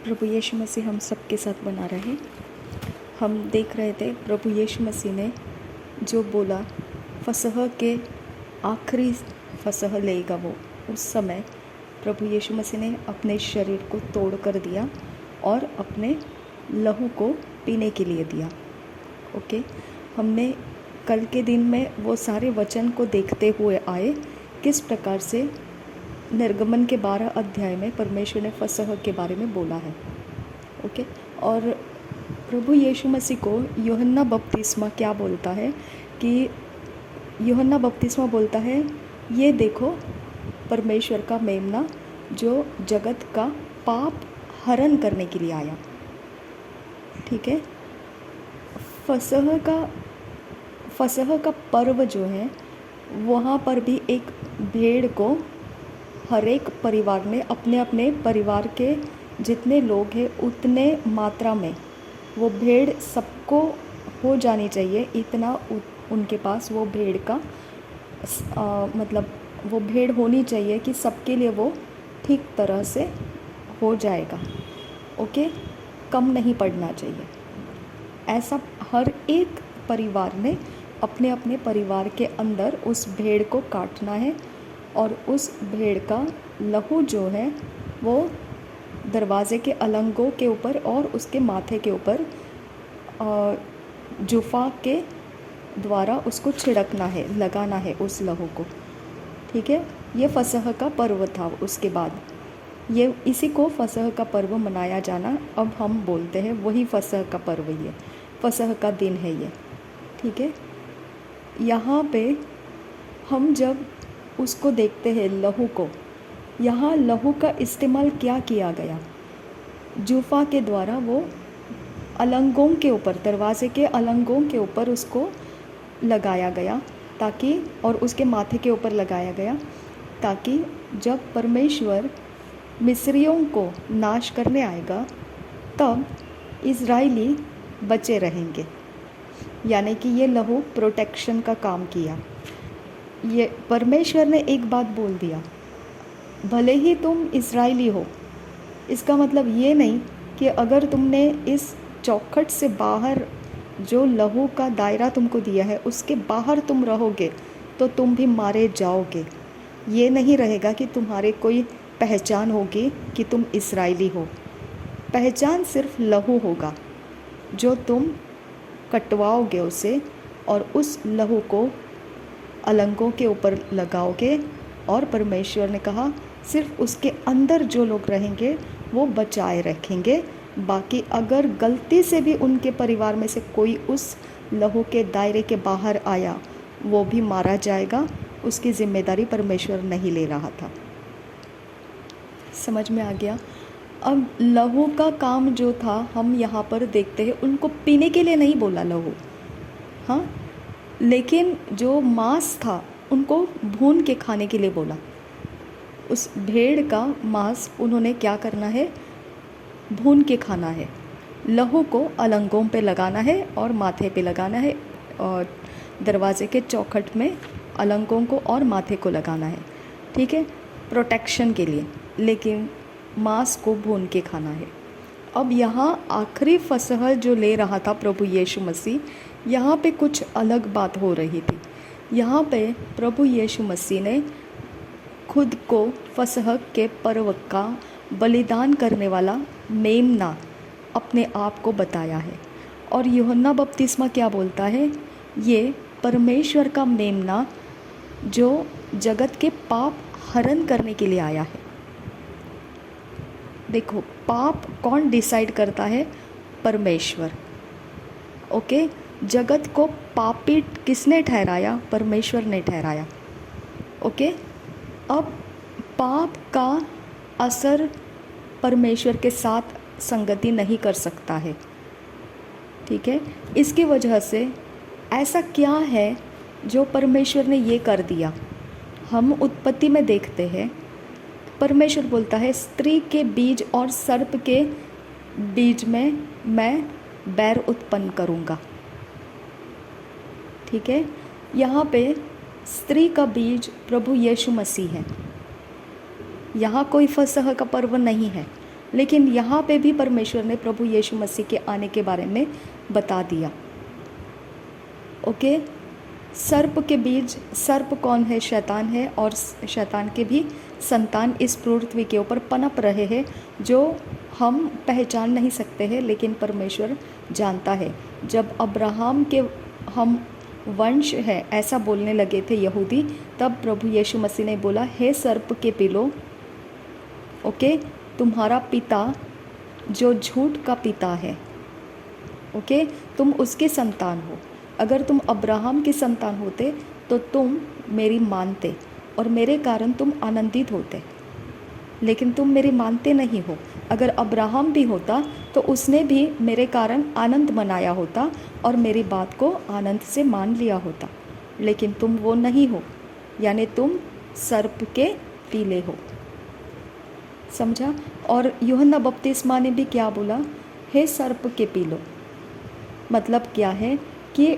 प्रभु यीशु मसीह हम सब के साथ बना रहे। हम देख रहे थे प्रभु यीशु मसीह ने जो बोला फसह के आखिरी फसह लेगा वो, उस समय प्रभु यीशु मसीह ने अपने शरीर को तोड़ कर दिया और अपने लहू को पीने के लिए दिया। ओके, हमने कल के दिन में वो सारे वचन को देखते हुए आए किस प्रकार से निर्गमन के 12 अध्याय में परमेश्वर ने फसह के बारे में बोला है। ओके, और प्रभु यीशु मसीह को यूहन्ना बपतिस्मा क्या बोलता है कि यूहन्ना बपतिस्मा बोलता है, ये देखो परमेश्वर का मेमना जो जगत का पाप हरण करने के लिए आया। ठीक है, फसह का पर्व जो है वहाँ पर भी एक भेड़ को हर एक परिवार ने अपने अपने परिवार के जितने लोग हैं उतने मात्रा में वो भेड़ सबको हो जानी चाहिए, इतना उनके पास वो भेड़ का मतलब वो भेड़ होनी चाहिए कि सबके लिए वो ठीक तरह से हो जाएगा। ओके, कम नहीं पड़ना चाहिए। ऐसा हर एक परिवार ने अपने अपने परिवार के अंदर उस भेड़ को काटना है और उस भेड़ का लहू जो है वो दरवाज़े के अलंगों के ऊपर और उसके माथे के ऊपर जुफा के द्वारा उसको छिड़कना है, लगाना है उस लहू को। ठीक है, ये फसह का पर्व था। उसके बाद ये इसी को फसह का पर्व मनाया जाना अब हम बोलते हैं, वही फसह का पर्व ही है, फसह का दिन है ये। ठीक है, यहाँ पे हम जब उसको देखते हैं लहू को, यहाँ लहू का इस्तेमाल क्या किया गया, जूफा के द्वारा वो अलंगों के ऊपर, दरवाज़े के अलंगों के ऊपर उसको लगाया गया ताकि, और उसके माथे के ऊपर लगाया गया ताकि जब परमेश्वर मिस्रियों को नाश करने आएगा तब इज़राइली बचे रहेंगे। यानी कि ये लहू प्रोटेक्शन का काम किया। ये परमेश्वर ने एक बात बोल दिया, भले ही तुम इज़राइली हो, इसका मतलब ये नहीं कि अगर तुमने इस चौखट से बाहर जो लहू का दायरा तुमको दिया है उसके बाहर तुम रहोगे तो तुम भी मारे जाओगे। ये नहीं रहेगा कि तुम्हारे कोई पहचान होगी कि तुम इज़राइली हो। पहचान सिर्फ लहू होगा जो तुम कटवाओगे उसे और उस लहू को अलंगों के ऊपर लगाओगे। और परमेश्वर ने कहा सिर्फ उसके अंदर जो लोग रहेंगे वो बचाए रखेंगे, बाकी अगर गलती से भी उनके परिवार में से कोई उस लहू के दायरे के बाहर आया वो भी मारा जाएगा। उसकी जिम्मेदारी परमेश्वर नहीं ले रहा था। समझ में आ गया? अब लहू का काम जो था हम यहाँ पर देखते हैं, उनको पीने के लिए नहीं बोला लहू, हाँ, लेकिन जो मांस था उनको भून के खाने के लिए बोला। उस भेड़ का मांस उन्होंने क्या करना है, भून के खाना है। लहू को अलंगों पे लगाना है और माथे पे लगाना है और दरवाजे के चौखट में अलंगों को और माथे को लगाना है। ठीक है, प्रोटेक्शन के लिए, लेकिन मांस को भून के खाना है। अब यहाँ आखिरी फसह जो ले रहा था प्रभु यीशु मसीह, यहाँ पे कुछ अलग बात हो रही थी। यहाँ पे प्रभु यीशु मसीह ने खुद को फसह के पर्व का बलिदान करने वाला मेमना अपने आप को बताया है। और यूहन्ना बपतिस्मा क्या बोलता है, ये परमेश्वर का मेमना जो जगत के पाप हरण करने के लिए आया है। देखो, पाप कौन डिसाइड करता है? परमेश्वर। ओके, जगत को पापी किसने ठहराया? परमेश्वर ने ठहराया। ओके, अब पाप का असर परमेश्वर के साथ संगति नहीं कर सकता है। ठीक है, इसकी वजह से ऐसा क्या है जो परमेश्वर ने ये कर दिया? हम उत्पत्ति में देखते हैं, परमेश्वर बोलता है स्त्री के बीज और सर्प के बीज में मैं बैर उत्पन्न करूँगा। ठीक है, यहाँ पे स्त्री का बीज प्रभु यीशु मसीह है। यहाँ कोई फसह का पर्व नहीं है, लेकिन यहाँ पे भी परमेश्वर ने प्रभु यीशु मसीह के आने के बारे में बता दिया। ओके, सर्प के बीज, सर्प कौन है? शैतान है, और शैतान के भी संतान इस पृथ्वी के ऊपर पनप रहे हैं, जो हम पहचान नहीं सकते हैं, लेकिन परमेश्वर जानता है। जब अब्राहम के हम वंश है ऐसा बोलने लगे थे यहूदी, तब प्रभु यीशु मसीह ने बोला, हे सर्प के पिलो, ओके, तुम्हारा पिता जो झूठ का पिता है, ओके, तुम उसके संतान हो। अगर तुम अब्राहम के संतान होते तो तुम मेरी मानते और मेरे कारण तुम आनंदित होते, लेकिन तुम मेरी मानते नहीं हो। अगर अब्राहम भी होता तो उसने भी मेरे कारण आनंद मनाया होता और मेरी बात को आनंद से मान लिया होता, लेकिन तुम वो नहीं हो, यानी तुम सर्प के पीले हो। समझा? और यूहन्ना बपतिस्मा ने भी क्या बोला? हे सर्प के पीलो। मतलब क्या है कि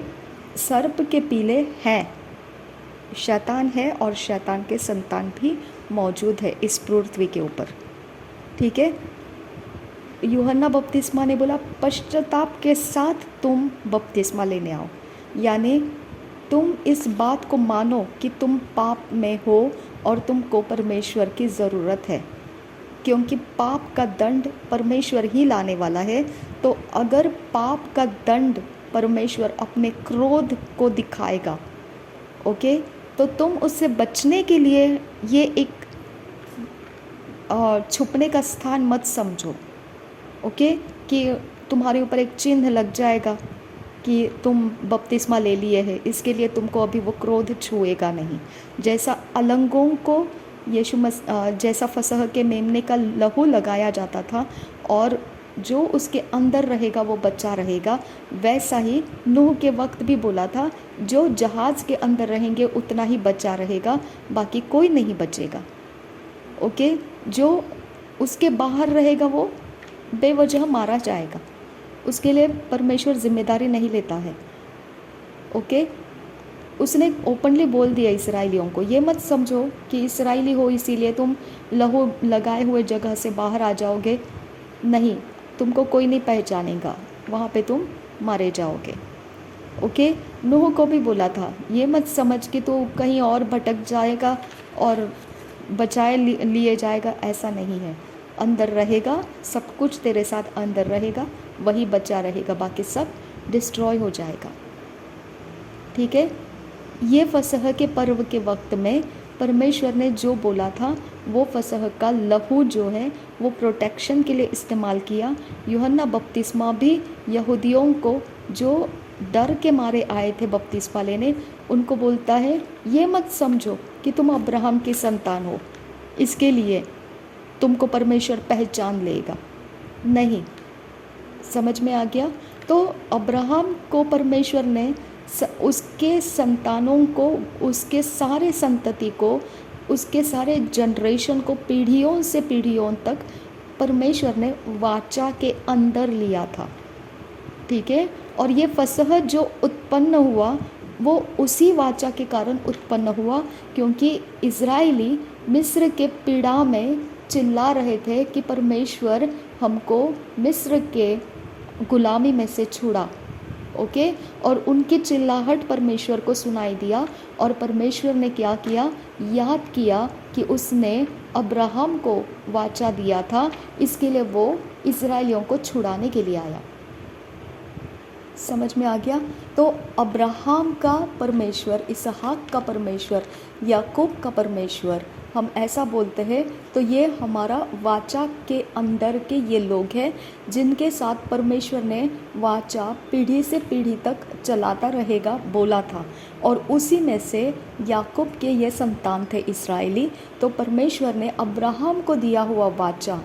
सर्प के पीले हैं, शैतान है और शैतान के संतान भी मौजूद है इस पृथ्वी के ऊपर। ठीक है, यूहन्ना बपतिस्मा ने बोला, पश्चाताप के साथ तुम बपतिस्मा लेने आओ, यानी तुम इस बात को मानो कि तुम पाप में हो और तुमको परमेश्वर की ज़रूरत है, क्योंकि पाप का दंड परमेश्वर ही लाने वाला है। तो अगर पाप का दंड परमेश्वर अपने क्रोध को दिखाएगा, ओके, तो तुम उससे बचने के लिए ये एक छुपने का स्थान मत समझो, ओके, कि तुम्हारे ऊपर एक चिन्ह लग जाएगा कि तुम बपतिस्मा ले लिए है, इसके लिए तुमको अभी वो क्रोध छुएगा नहीं। जैसा अलंगों को जैसा फसह के मेमने का लहू लगाया जाता था और जो उसके अंदर रहेगा वो बचा रहेगा, वैसा ही नूह के वक्त भी बोला था, जो जहाज़ के अंदर रहेंगे उतना ही बचा रहेगा, बाकी कोई नहीं बचेगा। ओके, जो उसके बाहर रहेगा वो बेवजह मारा जाएगा, उसके लिए परमेश्वर जिम्मेदारी नहीं लेता है। ओके, उसने ओपनली बोल दिया इसराइलियों को, ये मत समझो कि इसराइली हो इसीलिए तुम लहू लगाए हुए जगह से बाहर आ जाओगे, नहीं, तुमको कोई नहीं पहचानेगा, वहाँ पे तुम मारे जाओगे। ओके, नूह को भी बोला था, ये मत समझ कि तू कहीं और भटक जाएगा और बचाए लिए जाएगा, ऐसा नहीं है। अंदर रहेगा, सब कुछ तेरे साथ अंदर रहेगा, वही बचा रहेगा, बाकी सब डिस्ट्रॉय हो जाएगा। ठीक है, ये फसह के पर्व के वक्त में परमेश्वर ने जो बोला था, वो फसह का लहू जो है वो प्रोटेक्शन के लिए इस्तेमाल किया। यूहन्ना बपतिस्मा भी यहूदियों को जो डर के मारे आए थे बपतिस्मा लेने, उनको बोलता है, ये मत समझो कि तुम अब्राहम की संतान हो, इसके लिए तुमको परमेश्वर पहचान लेगा, नहीं। समझ में आ गया? तो अब्राहम को परमेश्वर ने उसके संतानों को, उसके सारे संतति को, उसके सारे जनरेशन को पीढ़ियों से पीढ़ियों तक परमेश्वर ने वाचा के अंदर लिया था। ठीक है, और ये फसह जो उत्पन्न हुआ वो उसी वाचा के कारण उत्पन्न हुआ, क्योंकि इज़राइली मिस्र के पीड़ा में चिल्ला रहे थे कि परमेश्वर हमको मिस्र के गुलामी में से छुड़ा। ओके, और उनकी चिल्लाहट परमेश्वर को सुनाई दिया, और परमेश्वर ने क्या किया? याद किया कि उसने अब्राहम को वाचा दिया था, इसके लिए वो इज़राइलियों को छुड़ाने के लिए आया। समझ में आ गया? तो अब्राहम का परमेश्वर, इसहाक का परमेश्वर, याकूब का परमेश्वर, हम ऐसा बोलते हैं तो ये हमारा वाचा के अंदर के ये लोग हैं जिनके साथ परमेश्वर ने वाचा पीढ़ी से पीढ़ी तक चलाता रहेगा बोला था, और उसी में से याकूब के ये संतान थे इस्राएली। तो परमेश्वर ने अब्राहम को दिया हुआ वाचा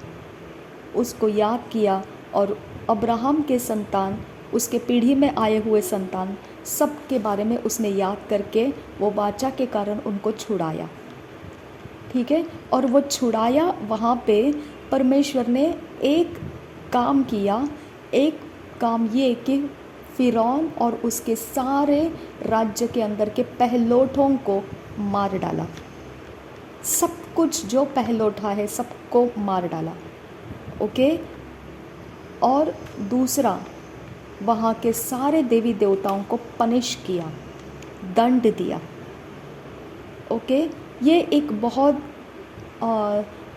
उसको याद किया, और अब्राहम के संतान, उसके पीढ़ी में आए हुए संतान, सब के बारे में उसने याद करके वो वाचा के कारण उनको छुड़ाया। ठीक है, और वो छुड़ाया, वहाँ पे परमेश्वर ने एक काम किया। एक काम ये कि फ़िरौन और उसके सारे राज्य के अंदर के पहलोठों को मार डाला। सब कुछ जो पहलोठा है सबको मार डाला। ओके। और दूसरा, वहाँ के सारे देवी देवताओं को पनिश किया, दंड दिया। ओके, ये एक बहुत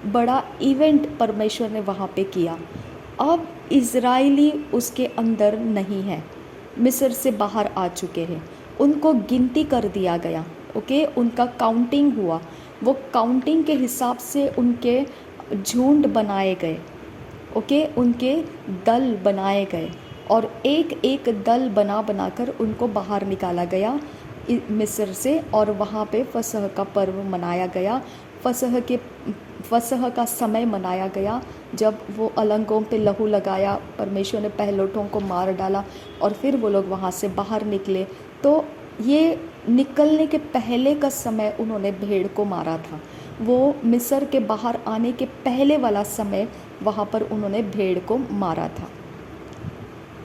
बड़ा इवेंट परमेश्वर ने वहाँ पे किया। अब इज़राइली उसके अंदर नहीं है, मिस्र से बाहर आ चुके हैं, उनको गिनती कर दिया गया। ओके, उनका काउंटिंग हुआ, वो काउंटिंग के हिसाब से उनके झुंड बनाए गए। ओके, उनके दल बनाए गए और एक एक दल बनाकर उनको बाहर निकाला गया मिस्र से, और वहाँ पे फसह का पर्व मनाया गया। फसह का समय मनाया गया जब वो अलंगों पे लहू लगाया, परमेश्वर ने पहलोठों को मार डाला और फिर वो लोग वहाँ से बाहर निकले। तो ये निकलने के पहले का समय उन्होंने भेड़ को मारा था। वो मिस्र के बाहर आने के पहले वाला समय वहाँ पर उन्होंने भेड़ को मारा था।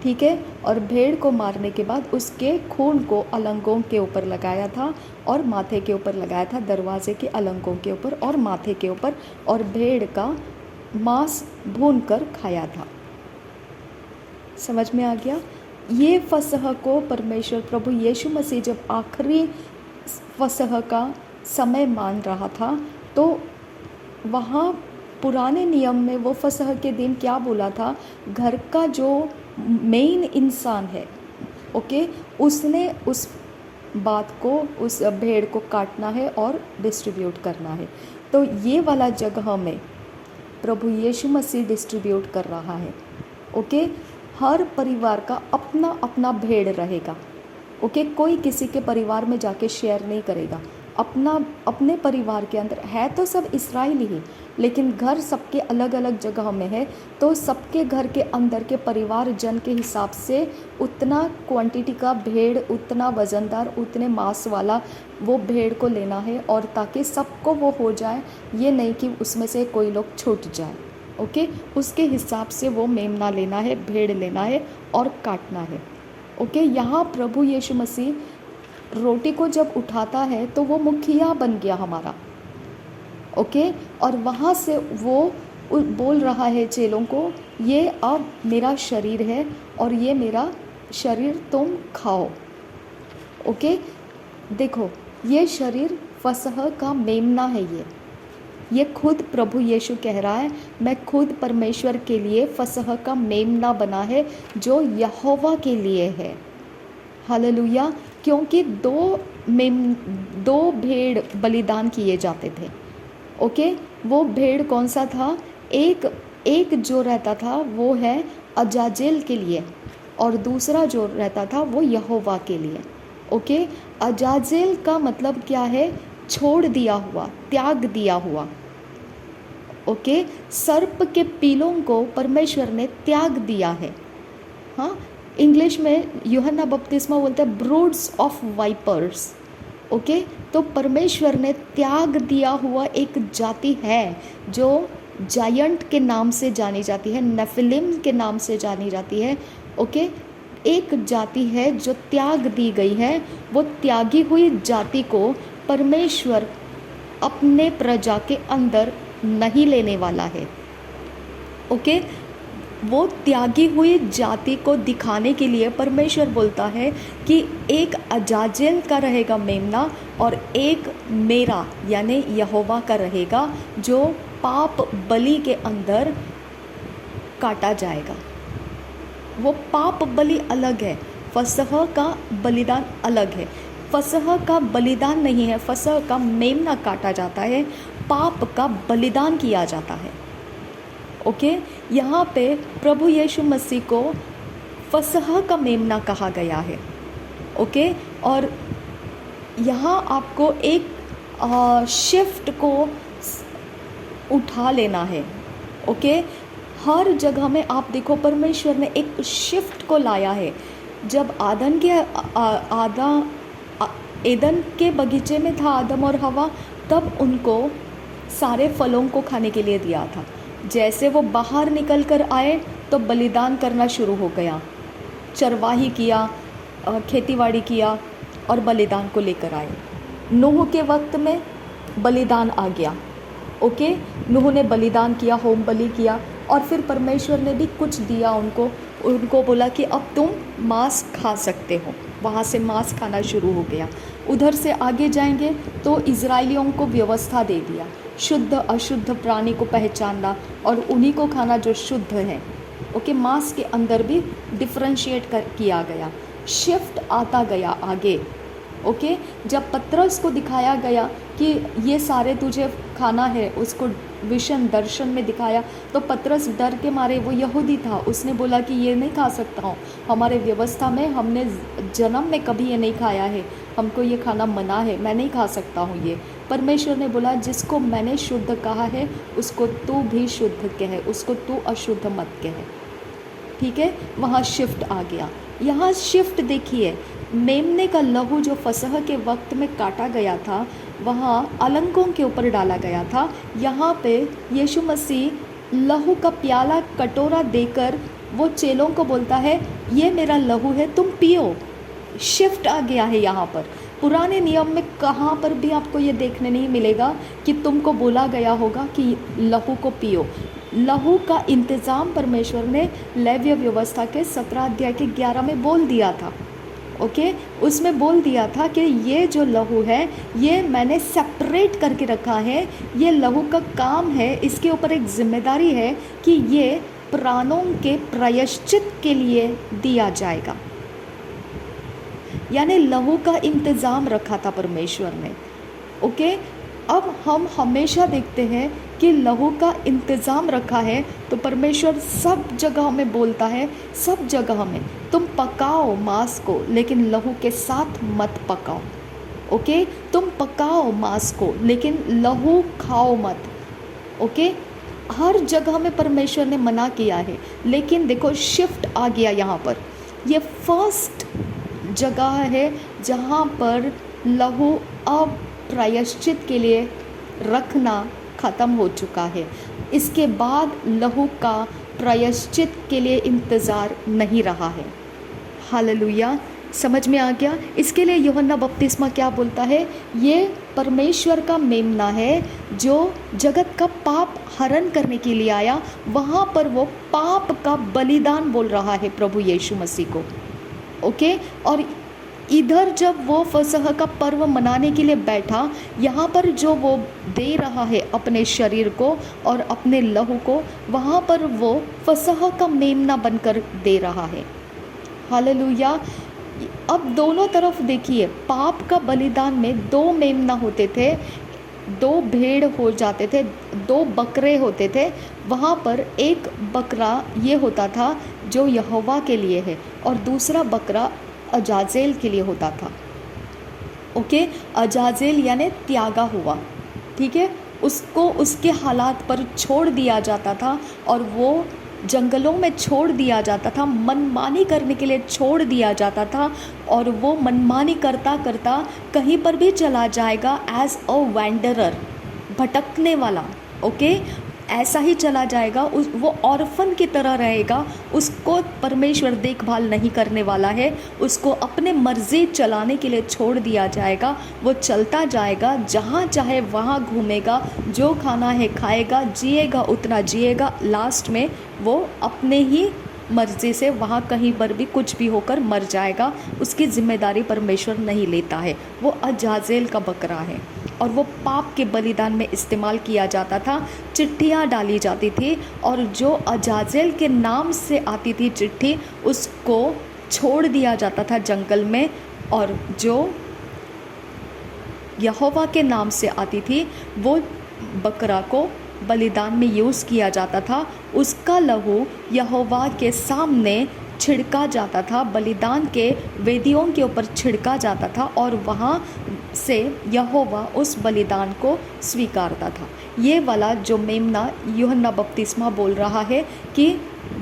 ठीक है, और भेड़ को मारने के बाद उसके खून को अलंगों के ऊपर लगाया था और माथे के ऊपर लगाया था, दरवाजे के अलंगों के ऊपर और माथे के ऊपर, और भेड़ का मांस भून कर खाया था। समझ में आ गया? ये फसह को परमेश्वर प्रभु यीशु मसीह जब आखिरी फसह का समय मान रहा था, तो वहाँ पुराने नियम में वो फसह के दिन क्या बोला था? घर का जो मेन इंसान है, ओके, उसने उस बात को, उस भेड़ को काटना है और डिस्ट्रीब्यूट करना है। तो ये वाला जगह में प्रभु यीशु मसीह डिस्ट्रीब्यूट कर रहा है। ओके, हर परिवार का अपना अपना भेड़ रहेगा। ओके, कोई किसी के परिवार में जाके शेयर नहीं करेगा। अपने परिवार के अंदर है तो सब इस्राएली ही, लेकिन घर सबके अलग अलग जगह में है, तो सबके घर के अंदर के परिवार जन के हिसाब से उतना क्वांटिटी का भेड़, उतना वज़नदार, उतने मांस वाला वो भेड़ को लेना है, और ताकि सबको वो हो जाए, ये नहीं कि उसमें से कोई लोग छूट जाए। ओके, उसके हिसाब से वो मेमना लेना है, भेड़ लेना है और काटना है। ओके, यहाँ प्रभु यीशु मसीह रोटी को जब उठाता है तो वो मुखिया बन गया हमारा। ओके, और वहाँ से वो बोल रहा है चेलों को, ये अब मेरा शरीर है और ये मेरा शरीर तुम खाओ। ओके, देखो, ये शरीर फसह का मेमना है। ये खुद प्रभु यीशु कह रहा है, मैं खुद परमेश्वर के लिए फसह का मेमना बना है जो यहोवा के लिए है। हालेलुया। क्योंकि दो भेड़ बलिदान किए जाते थे। ओके, वो भेड़ कौन सा था? एक जो रहता था वो है अजाजेल के लिए, और दूसरा जो रहता था वो यहोवा के लिए। ओके, अजाजेल का मतलब क्या है? छोड़ दिया हुआ, त्याग दिया हुआ। ओके, सर्प के पीलों को परमेश्वर ने त्याग दिया है। हाँ, इंग्लिश में यूहन्ना बपतिस्मा बोलता है ब्रूड्स ऑफ वाइपर्स। ओके, तो परमेश्वर ने त्याग दिया हुआ एक जाति है जो जायंट के नाम से जानी जाती है, नेफिलिम के नाम से जानी जाती है। ओके, एक जाति है जो त्याग दी गई है। वो त्यागी हुई जाति को परमेश्वर अपने प्रजा के अंदर नहीं लेने वाला है। ओके, वो त्यागी हुई जाति को दिखाने के लिए परमेश्वर बोलता है कि एक अजाजेल का रहेगा मेमना और एक मेरा यानी यहोवा का रहेगा, जो पाप बलि के अंदर काटा जाएगा। वो पाप बलि अलग है, फसह का बलिदान अलग है। फसह का बलिदान नहीं है, फसह का मेमना काटा जाता है, पाप का बलिदान किया जाता है। ओके, यहाँ पे प्रभु यीशु मसीह को फसह का मेमना कहा गया है। ओके, और यहाँ आपको एक शिफ्ट को उठा लेना है। ओके, हर जगह में आप देखो परमेश्वर ने एक शिफ्ट को लाया है। जब एदन के बगीचे में था आदम और हवा, तब उनको सारे फलों को खाने के लिए दिया था। जैसे वो बाहर निकल कर आए तो बलिदान करना शुरू हो गया, चरवाही किया, खेतीबाड़ी किया और बलिदान को लेकर आए। नूह के वक्त में बलिदान आ गया। ओके, नूह ने बलिदान किया, होम बलि किया, और फिर परमेश्वर ने भी कुछ दिया उनको बोला कि अब तुम मांस खा सकते हो। वहाँ से मांस खाना शुरू हो गया। उधर से आगे जाएंगे तो इजराइलियों को व्यवस्था दे दिया, शुद्ध अशुद्ध प्राणी को पहचानना और उन्हीं को खाना जो शुद्ध है। ओके, मांस के अंदर भी डिफ्रेंशिएट किया गया, शिफ्ट आता गया आगे। ओके, जब पतरस को दिखाया गया कि ये सारे तुझे खाना है, उसको विशन दर्शन में दिखाया, तो पतरस डर के मारे, वो यहूदी था, उसने बोला कि ये नहीं खा सकता हूँ, हमारे व्यवस्था में हमने जन्म में कभी ये नहीं खाया है, हमको ये खाना मना है, मैं नहीं खा सकता हूँ ये। परमेश्वर ने बोला जिसको मैंने शुद्ध कहा है उसको तू भी शुद्ध कहे, उसको तू अशुद्ध मत कहे। ठीक है, वहाँ शिफ्ट आ गया। यहाँ शिफ्ट देखिए, मेमने का लहू जो फसह के वक्त में काटा गया था, वहाँ अलंकों के ऊपर डाला गया था। यहाँ पे यीशु मसीह लहू का प्याला कटोरा देकर वो चेलों को बोलता है ये मेरा लहू है, तुम पियो। शिफ्ट आ गया है यहाँ पर। पुराने नियम में कहाँ पर भी आपको ये देखने नहीं मिलेगा कि तुमको बोला गया होगा कि लहू को पियो। लहू का इंतज़ाम परमेश्वर ने लेव्य व्यवस्था के 17 अध्याय के 11 में बोल दिया था। ओके, उसमें बोल दिया था कि ये जो लहू है ये मैंने सेपरेट करके रखा है, ये लहू का काम है, इसके ऊपर एक जिम्मेदारी है कि ये प्राणों के प्रायश्चित के लिए दिया जाएगा। यानी लहू का इंतज़ाम रखा था परमेश्वर ने। ओके, अब हम हमेशा देखते हैं कि लहू का इंतज़ाम रखा है, तो परमेश्वर सब जगह में बोलता है, सब जगह में तुम पकाओ मांस को, लेकिन लहू के साथ मत पकाओ। ओके, तुम पकाओ मांस को लेकिन लहू खाओ मत। ओके, हर जगह में परमेश्वर ने मना किया है, लेकिन देखो शिफ्ट आ गया यहाँ पर। ये फर्स्ट जगह है जहाँ पर लहू अब प्रायश्चित के लिए रखना ख़त्म हो चुका है। इसके बाद लहू का प्रायश्चित के लिए इंतज़ार नहीं रहा है। हालेलुया, समझ में आ गया। इसके लिए यूहन्ना बपतिस्मा क्या बोलता है, ये परमेश्वर का मेमना है जो जगत का पाप हरण करने के लिए आया। वहाँ पर वो पाप का बलिदान बोल रहा है प्रभु यीशु मसीह को। ओके, और इधर जब वो फसह का पर्व मनाने के लिए बैठा, यहाँ पर जो वो दे रहा है अपने शरीर को और अपने लहू को, वहाँ पर वो फसह का मेमना बनकर दे रहा है। हालेलुया। अब दोनों तरफ देखिए, पाप का बलिदान में 2 मेमना होते थे, 2 भेड़ हो जाते थे, 2 बकरे होते थे। वहाँ पर एक बकरा ये होता था जो यहोवा के लिए है और दूसरा बकरा अजाजेल के लिए होता था। ओके, अजाजेल यानी त्यागा हुआ। ठीक है, उसको उसके हालात पर छोड़ दिया जाता था और वो जंगलों में छोड़ दिया जाता था, मनमानी करने के लिए छोड़ दिया जाता था, और वो मनमानी करता करता कहीं पर भी चला जाएगा एज अ वैंडरर, भटकने वाला। ओके, ऐसा ही चला जाएगा, वो ऑर्फन की तरह रहेगा, उसको परमेश्वर देखभाल नहीं करने वाला है, उसको अपने मर्जी चलाने के लिए छोड़ दिया जाएगा। वो चलता जाएगा, जहाँ चाहे वहाँ घूमेगा, जो खाना है खाएगा, जिएगा उतना जिएगा, लास्ट में वो अपने ही मर्जी से वहाँ कहीं पर भी कुछ भी होकर मर जाएगा। उसकी जिम्मेदारी परमेश्वर नहीं लेता है। वो अजाजेल का बकरा है और वो पाप के बलिदान में इस्तेमाल किया जाता था। चिट्ठियाँ डाली जाती थी और जो अजाजेल के नाम से आती थी चिट्ठी, उसको छोड़ दिया जाता था जंगल में, और जो यहोवा के नाम से आती थी वो बकरा को बलिदान में यूज़ किया जाता था। उसका लहू यहोवा के सामने छिड़का जाता था, बलिदान के वेदियों के ऊपर छिड़का जाता था और वहाँ से यहोवा उस बलिदान को स्वीकारता था। ये वाला जो मेमना यूहन्ना बपतिस्मा बोल रहा है कि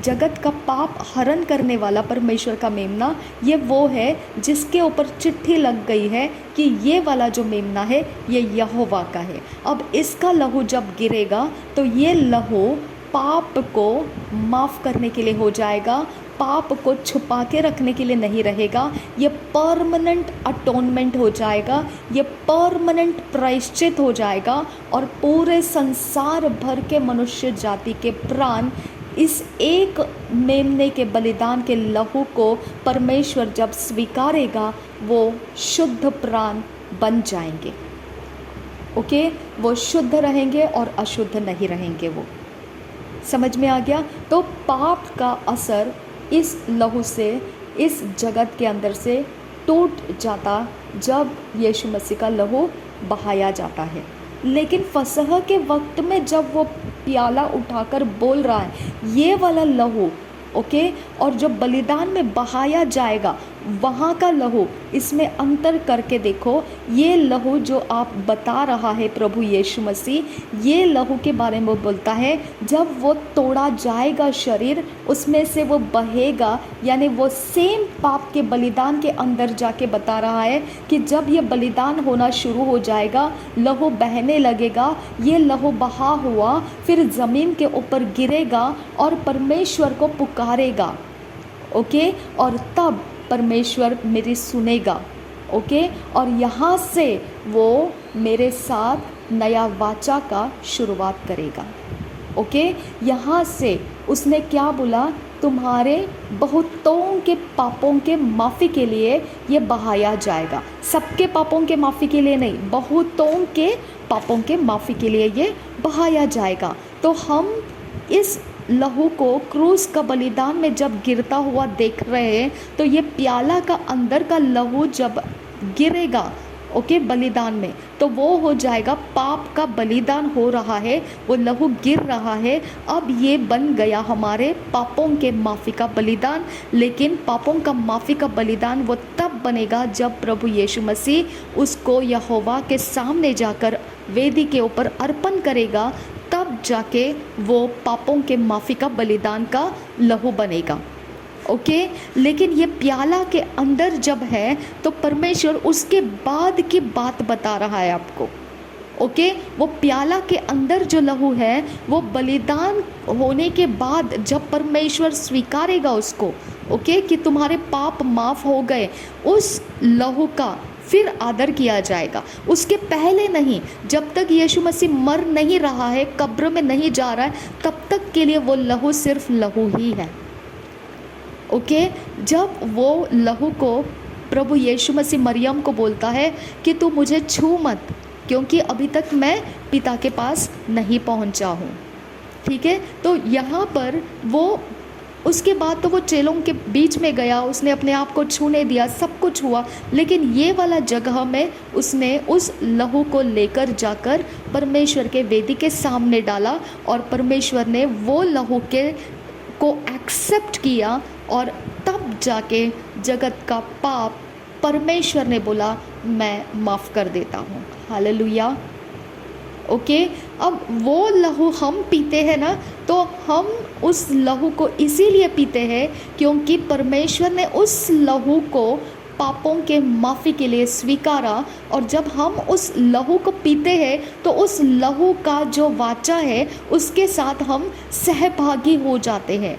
जगत का पाप हरण करने वाला परमेश्वर का मेमना, ये वो है जिसके ऊपर चिट्ठी लग गई है कि ये वाला जो मेमना है ये यहोवा का है। अब इसका लहू जब गिरेगा तो ये लहू पाप को माफ़ करने के लिए हो जाएगा, पाप को छुपा के रखने के लिए नहीं रहेगा। ये परमानेंट अटोनमेंट हो जाएगा, ये परमानेंट प्रायश्चित हो जाएगा और पूरे संसार भर के मनुष्य जाति के प्राण इस एक मेमने के बलिदान के लहू को परमेश्वर जब स्वीकारेगा वो शुद्ध प्राण बन जाएंगे। ओके, वो शुद्ध रहेंगे और अशुद्ध नहीं रहेंगे। वो समझ में आ गया? तो पाप का असर इस लहू से, इस जगत के अंदर से टूट जाता जब यीशु मसीह का लहू बहाया जाता है। लेकिन फसह के वक्त में जब वो प्याला उठाकर बोल रहा है ये वाला लहू, ओके, और जो बलिदान में बहाया जाएगा वहाँ का लहू, इसमें अंतर करके देखो। ये लहू जो आप बता रहा है प्रभु यीशु मसीह, ये लहू के बारे में बोलता है जब वो तोड़ा जाएगा शरीर, उसमें से वो बहेगा, यानी वो सेम पाप के बलिदान के अंदर जाके बता रहा है कि जब ये बलिदान होना शुरू हो जाएगा, लहू बहने लगेगा, ये लहू बहा हुआ फिर ज़मीन के ऊपर गिरेगा और परमेश्वर को पुकारेगा। ओके, और तब परमेश्वर मेरी सुनेगा। ओके, और यहाँ से वो मेरे साथ नया वाचा का शुरुआत करेगा। ओके, यहाँ से उसने क्या बोला, तुम्हारे बहुतों के पापों के माफ़ी के लिए ये बहाया जाएगा। सबके पापों के माफ़ी के लिए नहीं, बहुतों के पापों के माफ़ी के लिए ये बहाया जाएगा। तो हम इस लहू को क्रूस का बलिदान में जब गिरता हुआ देख रहे हैं, तो ये प्याला का अंदर का लहू जब गिरेगा, ओके, बलिदान में, तो वो हो जाएगा पाप का बलिदान हो रहा है, वो लहू गिर रहा है। अब ये बन गया हमारे पापों के माफ़ी का बलिदान। लेकिन पापों का माफ़ी का बलिदान वो तब बनेगा जब प्रभु यीशु मसीह उसको यहोवा के सामने जाकर वेदी के ऊपर अर्पण करेगा, तब जाके वो पापों के माफ़ी का बलिदान का लहू बनेगा। ओके, लेकिन ये प्याला के अंदर जब है तो परमेश्वर उसके बाद की बात बता रहा है आपको। ओके, वो प्याला के अंदर जो लहू है वो बलिदान होने के बाद जब परमेश्वर स्वीकारेगा उसको, ओके, कि तुम्हारे पाप माफ़ हो गए, उस लहू का फिर आदर किया जाएगा। उसके पहले नहीं, जब तक यीशु मसीह मर नहीं रहा है, कब्र में नहीं जा रहा है, तब तक के लिए वो लहू सिर्फ लहू ही है। ओके, जब वो लहू को प्रभु यीशु मसीह मरियम को बोलता है कि तू मुझे छू मत, क्योंकि अभी तक मैं पिता के पास नहीं पहुंचा हूँ। ठीक है, तो यहाँ पर वो उसके बाद तो वो चेलों के बीच में गया, उसने अपने आप को छूने दिया, सब कुछ हुआ, लेकिन ये वाला जगह में उसने उस लहू को लेकर जाकर परमेश्वर के वेदी के सामने डाला और परमेश्वर ने वो लहू को एक्सेप्ट किया और तब जाके जगत का पाप परमेश्वर ने बोला मैं माफ़ कर देता हूँ। हालेलुया। ओके, अब वो लहू हम पीते हैं ना, तो हम उस लहू को इसीलिए पीते हैं क्योंकि परमेश्वर ने उस लहू को पापों के माफ़ी के लिए स्वीकारा। और जब हम उस लहू को पीते हैं तो उस लहू का जो वाचा है उसके साथ हम सहभागी हो जाते हैं।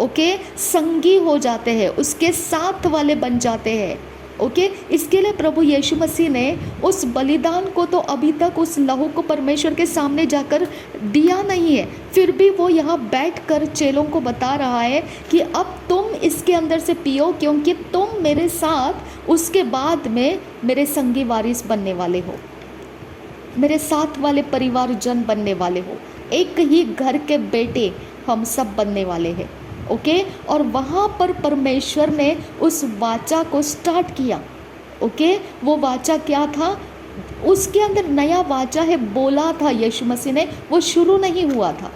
ओके, संगी हो जाते हैं, उसके साथ वाले बन जाते हैं। ओके, इसके लिए प्रभु यीशु मसीह ने उस बलिदान को तो अभी तक उस लहू को परमेश्वर के सामने जाकर दिया नहीं है, फिर भी वो यहाँ बैठकर चेलों को बता रहा है कि अब तुम इसके अंदर से पियो, क्योंकि तुम मेरे साथ उसके बाद में मेरे संगी वारिस बनने वाले हो, मेरे साथ वाले परिवारजन बनने वाले हो, एक ही घर के बेटे हम सब बनने वाले हैं। ओके, और वहाँ पर परमेश्वर ने उस वाचा को स्टार्ट किया। ओके, वो वाचा क्या था, उसके अंदर नया वाचा है बोला था यीशु मसीह ने, वो शुरू नहीं हुआ था।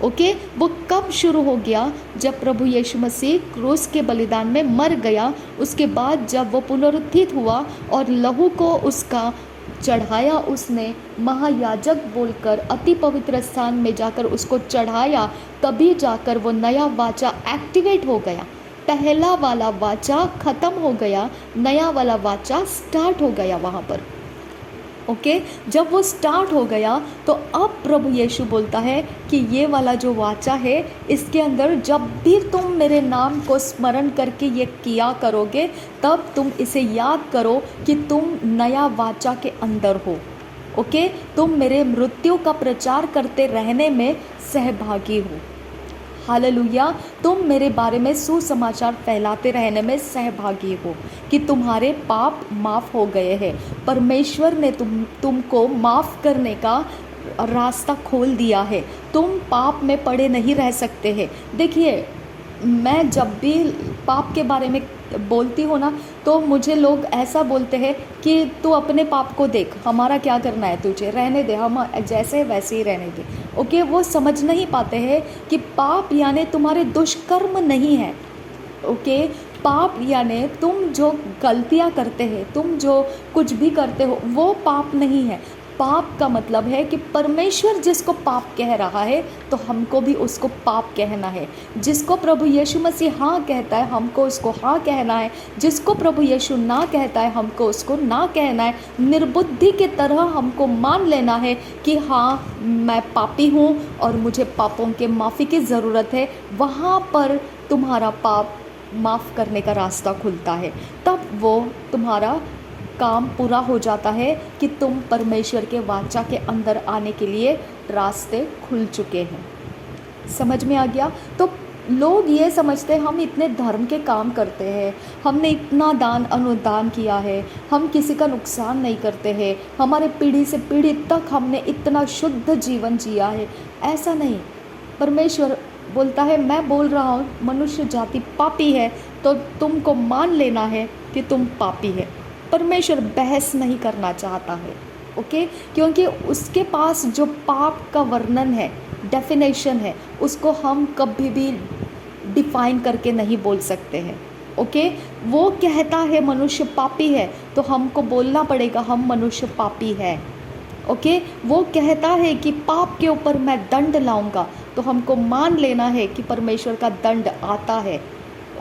ओके, वो कब शुरू हो गया, जब प्रभु यीशु मसीह क्रूस के बलिदान में मर गया, उसके बाद जब वो पुनरुत्थित हुआ और लहू को उसका चढ़ाया, उसने महायाजक बोलकर अति पवित्र स्थान में जाकर उसको चढ़ाया, तभी जाकर वो नया वाचा एक्टिवेट हो गया। पहला वाला वाचा ख़त्म हो गया, नया वाला वाचा स्टार्ट हो गया वहाँ पर। ओके जब वो स्टार्ट हो गया तो अब प्रभु यीशु बोलता है कि ये वाला जो वाचा है, इसके अंदर जब भी तुम मेरे नाम को स्मरण करके ये किया करोगे, तब तुम इसे याद करो कि तुम नया वाचा के अंदर हो। ओके तुम मेरे मृत्यु का प्रचार करते रहने में सहभागी हो। हालेलुया, तुम मेरे बारे में सुसमाचार फैलाते रहने में सहभागी हो कि तुम्हारे पाप माफ़ हो गए हैं। परमेश्वर ने तुमको माफ़ करने का रास्ता खोल दिया है। तुम पाप में पड़े नहीं रह सकते हैं। देखिए, मैं जब भी पाप के बारे में बोलती हूँ ना, तो मुझे लोग ऐसा बोलते हैं कि तू अपने पाप को देख, हमारा क्या करना है, तुझे रहने दे, हम जैसे वैसे ही रहने दे। ओके वो समझ नहीं पाते हैं कि पाप यानी तुम्हारे दुष्कर्म नहीं है। ओके पाप यानी तुम जो गलतियाँ करते हैं, तुम जो कुछ भी करते हो, वो पाप नहीं है। पाप का मतलब है कि परमेश्वर जिसको पाप कह रहा है, तो हमको भी उसको पाप कहना है। जिसको प्रभु यीशु मसीह हाँ कहता है, हमको उसको हाँ कहना है। जिसको प्रभु यीशु ना कहता है, हमको उसको ना कहना है। निर्बुद्धि के तरह हमको मान लेना है कि हाँ मैं पापी हूँ और मुझे पापों के माफ़ी की ज़रूरत है। वहाँ पर तुम्हारा पाप माफ़ करने का रास्ता खुलता है। तब वो तुम्हारा काम पूरा हो जाता है कि तुम परमेश्वर के वाचा के अंदर आने के लिए रास्ते खुल चुके हैं। समझ में आ गया? तो लोग ये समझते हैं हम इतने धर्म के काम करते हैं, हमने इतना दान अनुदान किया है, हम किसी का नुकसान नहीं करते हैं, हमारे पीढ़ी से पीढ़ी तक हमने इतना शुद्ध जीवन जिया है। ऐसा नहीं, परमेश्वर बोलता है, मैं बोल रहा हूँ मनुष्य जाति पापी है, तो तुमको मान लेना है कि तुम पापी है। परमेश्वर बहस नहीं करना चाहता है। ओके क्योंकि उसके पास जो पाप का वर्णन है, डेफिनेशन है, उसको हम कभी भी डिफाइन करके नहीं बोल सकते हैं। ओके वो कहता है मनुष्य पापी है, तो हमको बोलना पड़ेगा हम मनुष्य पापी है। ओके वो कहता है कि पाप के ऊपर मैं दंड लाऊंगा, तो हमको मान लेना है कि परमेश्वर का दंड आता है।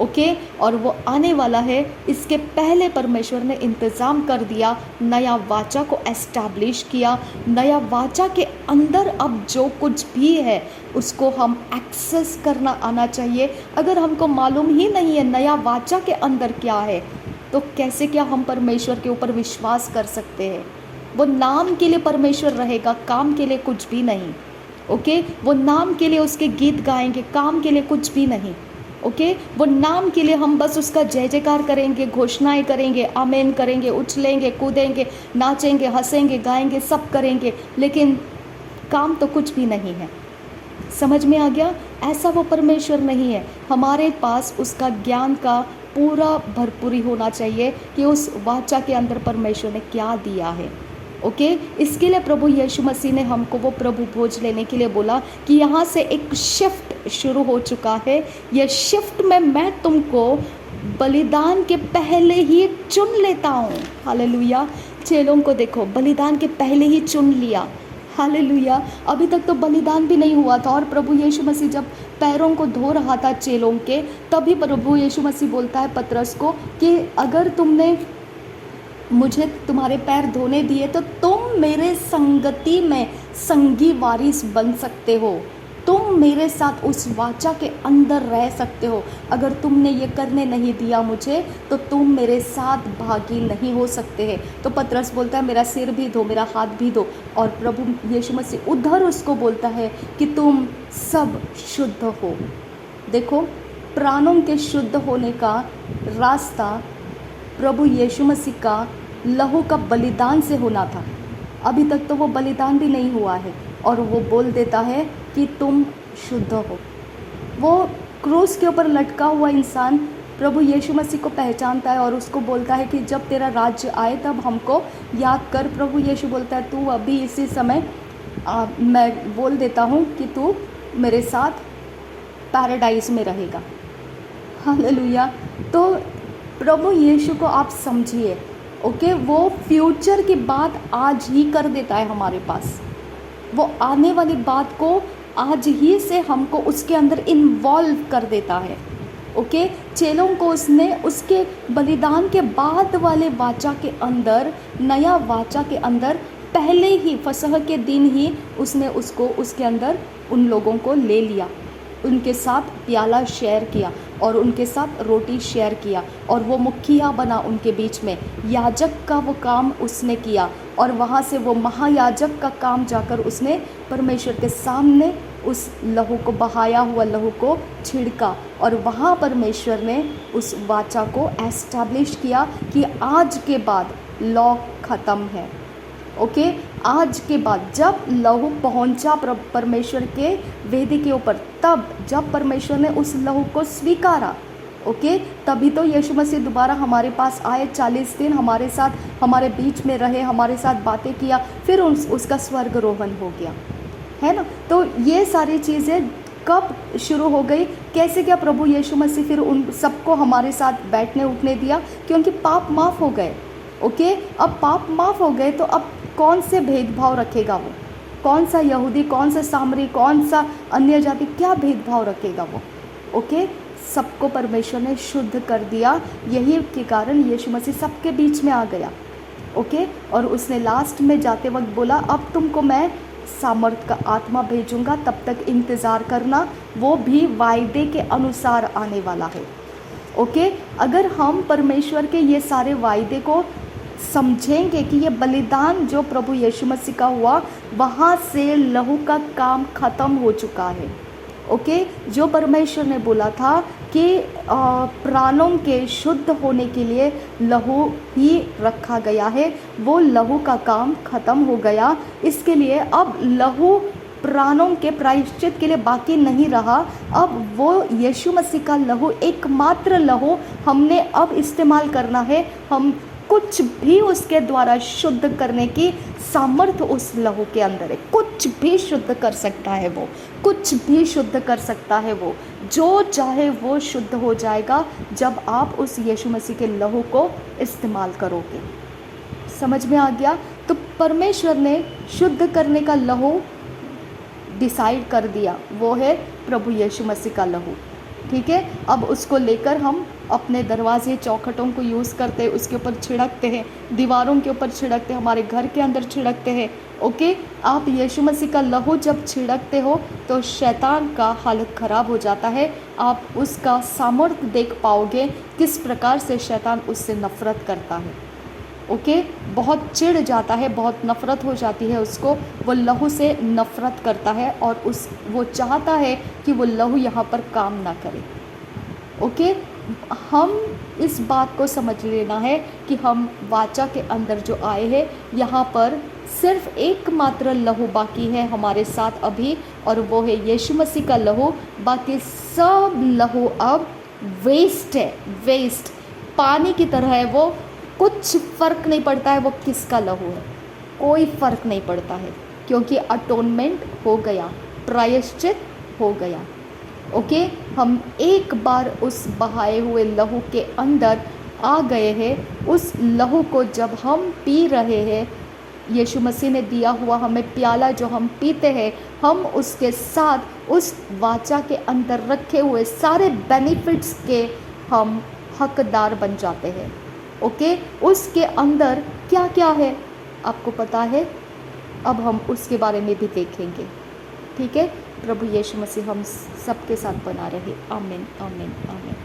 ओके और वो आने वाला है। इसके पहले परमेश्वर ने इंतज़ाम कर दिया, नया वाचा को एस्टैब्लिश किया। नया वाचा के अंदर अब जो कुछ भी है उसको हम एक्सेस करना आना चाहिए। अगर हमको मालूम ही नहीं है नया वाचा के अंदर क्या है, तो कैसे क्या हम परमेश्वर के ऊपर विश्वास कर सकते हैं? वो नाम के लिए परमेश्वर रहेगा, काम के लिए कुछ भी नहीं। ओके वो नाम के लिए उसके गीत गाएंगे, काम के लिए कुछ भी नहीं। ओके वो नाम के लिए हम बस उसका जय जयकार करेंगे, घोषणाएं करेंगे, आमीन करेंगे, उछलेंगे, कूदेंगे, नाचेंगे, हंसेंगे, गाएंगे, सब करेंगे, लेकिन काम तो कुछ भी नहीं है। समझ में आ गया? ऐसा वो परमेश्वर नहीं है। हमारे पास उसका ज्ञान का पूरा भरपूरी होना चाहिए कि उस वाचा के अंदर परमेश्वर ने क्या दिया है। ओके इसके लिए प्रभु यीशु मसीह ने हमको वो प्रभु भोज लेने के लिए बोला कि यहाँ से एक शिफ्ट शुरू हो चुका है। ये शिफ्ट में मैं तुमको बलिदान के पहले ही चुन लेता हूँ। हालेलुया। चेलों को देखो, बलिदान के पहले ही चुन लिया। हालेलुया। अभी तक तो बलिदान भी नहीं हुआ था, और प्रभु यीशु मसीह जब पैरों को धो रहा था चेलों के, तभी प्रभु यीशु मसीह बोलता है पतरस को कि अगर तुमने मुझे तुम्हारे पैर धोने दिए तो तुम मेरे संगति में संगी वारिस बन सकते हो, तुम मेरे साथ उस वाचा के अंदर रह सकते हो। अगर तुमने ये करने नहीं दिया मुझे, तो तुम मेरे साथ भागी नहीं हो सकते हैं। तो पतरस बोलता है मेरा सिर भी धो, मेरा हाथ भी धो, और प्रभु यीशु मसीह उधर उसको बोलता है कि तुम सब शुद्ध हो। देखो प्राणों के शुद्ध होने का रास्ता प्रभु यीशु मसीह का लहू का बलिदान से होना था। अभी तक तो वो बलिदान भी नहीं हुआ है, और वो बोल देता है कि तुम शुद्ध हो। वो क्रूस के ऊपर लटका हुआ इंसान प्रभु यीशु मसीह को पहचानता है और उसको बोलता है कि जब तेरा राज्य आए तब हमको याद कर। प्रभु यीशु बोलता है तू अभी इसी समय मैं बोल देता हूँ कि तू मेरे साथ पैराडाइज में रहेगा। हालेलुया। तो प्रभु यीशु को आप समझिए। ओके वो फ्यूचर की बात आज ही कर देता है हमारे पास। वो आने वाली बात को आज ही से हमको उसके अंदर इन्वॉल्व कर देता है। ओके, चेलों को उसने उसके बलिदान के बाद वाले वाचा के अंदर, नया वाचा के अंदर पहले ही फसह के दिन ही उसने उसको उसके अंदर उन लोगों को ले लिया, उनके साथ प्याला शेयर किया और उनके साथ रोटी शेयर किया, और वो मुखिया बना उनके बीच में। याजक का वो काम उसने किया, और वहाँ से वो महायाजक का काम जाकर उसने परमेश्वर के सामने उस लहू को, बहाया हुआ लहू को छिड़का, और वहाँ परमेश्वर ने उस वाचा को एस्टैब्लिश किया कि आज के बाद लॉ ख़त्म है। ओके, आज के बाद जब लहू पहुंचा परमेश्वर के वेदी के ऊपर, तब जब परमेश्वर ने उस लहू को स्वीकारा, ओके, तभी तो यीशु मसीह दोबारा हमारे पास आए, 40 दिन हमारे साथ, हमारे बीच में रहे, हमारे साथ बातें किया, फिर उसका स्वर्गारोहण हो गया, है ना। तो ये सारी चीज़ें कब शुरू हो गई, कैसे क्या प्रभु यीशु मसीह फिर उन सबको हमारे साथ बैठने उठने दिया, क्योंकि पाप माफ़ हो गए। ओके, अब पाप माफ़ हो गए तो अब कौन से भेदभाव रखेगा वो, कौन सा यहूदी, कौन सा सामरी, कौन सा अन्य जाति, क्या भेदभाव रखेगा वो। ओके, सबको परमेश्वर ने शुद्ध कर दिया, यही के कारण यीशु मसीह सबके बीच में आ गया। ओके, और उसने लास्ट में जाते वक्त बोला, अब तुमको मैं सामर्थ का आत्मा भेजूंगा, तब तक इंतज़ार करना, वो भी वायदे के अनुसार आने वाला है। ओके, अगर हम परमेश्वर के ये सारे वायदे को समझेंगे कि ये बलिदान जो प्रभु यीशु मसीह का हुआ, वहाँ से लहू का काम ख़त्म हो चुका है। ओके, जो परमेश्वर ने बोला था कि प्राणों के शुद्ध होने के लिए लहू ही रखा गया है, वो लहू का काम ख़त्म हो गया। इसके लिए अब लहू प्राणों के प्रायश्चित के लिए बाकी नहीं रहा, अब वो यीशु मसीह का लहू, एकमात्र लहू हमने अब इस्तेमाल करना है। हम कुछ भी उसके द्वारा शुद्ध करने की सामर्थ्य उस लहू के अंदर है, कुछ भी शुद्ध कर सकता है वो, कुछ भी शुद्ध कर सकता है वो, जो चाहे वो शुद्ध हो जाएगा जब आप उस यीशु मसीह के लहू को इस्तेमाल करोगे। समझ में आ गया? तो परमेश्वर ने शुद्ध करने का लहू डिसाइड कर दिया, वो है प्रभु यीशु मसीह का लहू। ठीक है, अब उसको लेकर हम अपने दरवाजे चौखटों को यूज़ करते हैं, उसके ऊपर छिड़कते हैं, दीवारों के ऊपर छिड़कते हैं, हमारे घर के अंदर छिड़कते हैं। ओके, आप यीशु मसीह का लहू जब छिड़कते हो तो शैतान का हालत ख़राब हो जाता है। आप उसका सामर्थ्य देख पाओगे, किस प्रकार से शैतान उससे नफ़रत करता है। ओके, बहुत चिढ़ जाता है, बहुत नफ़रत हो जाती है उसको, वो लहू से नफ़रत करता है और वो चाहता है कि वो लहू यहाँ पर काम ना करे। ओके, हम इस बात को समझ लेना है कि हम वाचा के अंदर जो आए हैं, यहाँ पर सिर्फ एकमात्र लहू बाकी है हमारे साथ अभी, और वो है यीशु मसीह का लहू। बाकी सब लहू अब वेस्ट है, वेस्ट पानी की तरह है, वो कुछ फ़र्क नहीं पड़ता है वो किसका लहू है, कोई फ़र्क नहीं पड़ता है, क्योंकि अटोनमेंट हो गया, प्रायश्चित हो गया। ओके, हम एक बार उस बहाए हुए लहू के अंदर आ गए हैं। उस लहू को जब हम पी रहे हैं, यीशु मसीह ने दिया हुआ हमें प्याला जो हम पीते हैं, हम उसके साथ उस वाचा के अंदर रखे हुए सारे बेनिफिट्स के हम हकदार बन जाते हैं। ओके, उसके अंदर क्या क्या है आपको पता है, अब हम उसके बारे में भी देखेंगे। ठीक है, प्रभु यीशु मसीह हम सबके साथ बना रहे। आमीन, आमीन, आमीन।